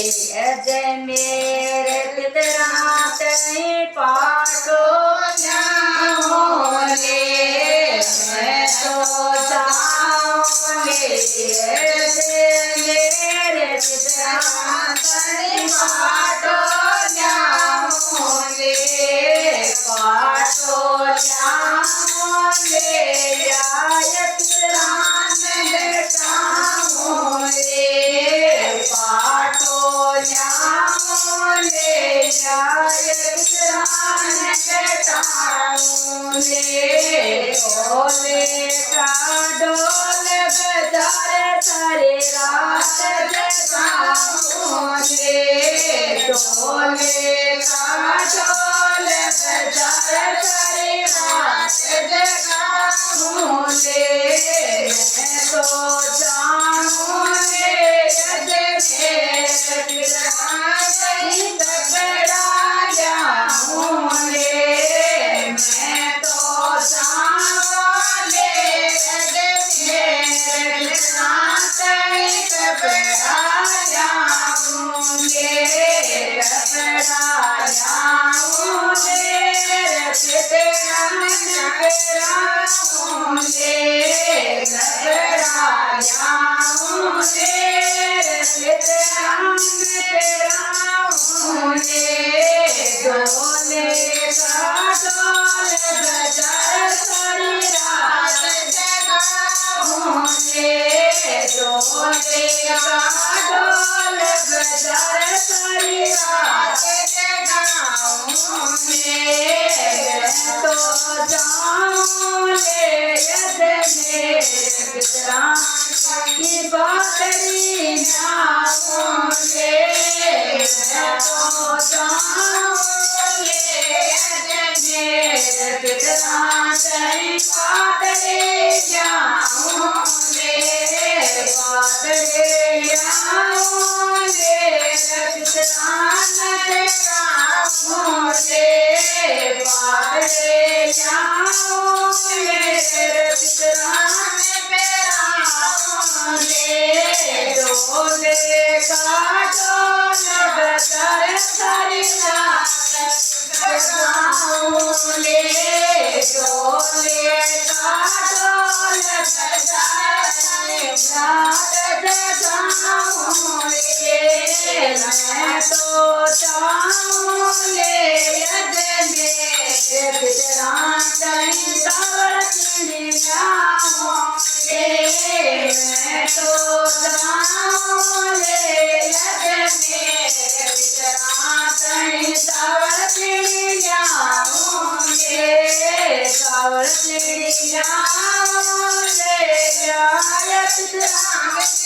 अजय मेरे पितरात पाठो जाऊंगे मैं तो जाऊंगे मेरे पितरात पाठो जाऊंगे पाठो जाऊंगे जाय पितरान बेटाऊंगे पाठो जाऊंगे जाय पितरान बेटाऊंगे ढोले का ढोल बजारे सारी रात जगाऊंगे ढोले का ढोल बजारे सारी रात जगाऊंगे मैं तो जाऊंगे मेरे पितरान पकड़ा जाऊंगे मैं तो जाऊंगे मेरे पितरान पकड़ा जाऊंगे पकड़ा जाऊंगे मेरे पितरान पकड़ाऊंगे पकड़ा जाऊंगे मेरे पितरान पकड़ाऊंगे ढोले का ढोल बजार सारी रात जगाऊंगे ढोले का ढोल बजार सारी रात जगाऊंगे मैं तो जाऊंगे मेरे पितरान की बातरी जाऊंगे मैं तो जाऊंगे मेरे पितरान की बातरी जाऊंगे बातरी जाऊंगे पितरान पकड़ाऊंगे बातरी जाऊंगे मेरे पितरान पकड़ाऊंगे ढोले का ढोल बजार सारी रात जगाऊंगे ढोले का ढोल बजार सारी रात जगाऊंगे मैं तो जाऊंगे मेरे पितरान सावर चिड़ी जाऊंगे मैं तो जाऊंगे मेरे पितरान सावर चिड़ी जाऊंगे सावर चिड़ी जाऊंगे जाय पितरान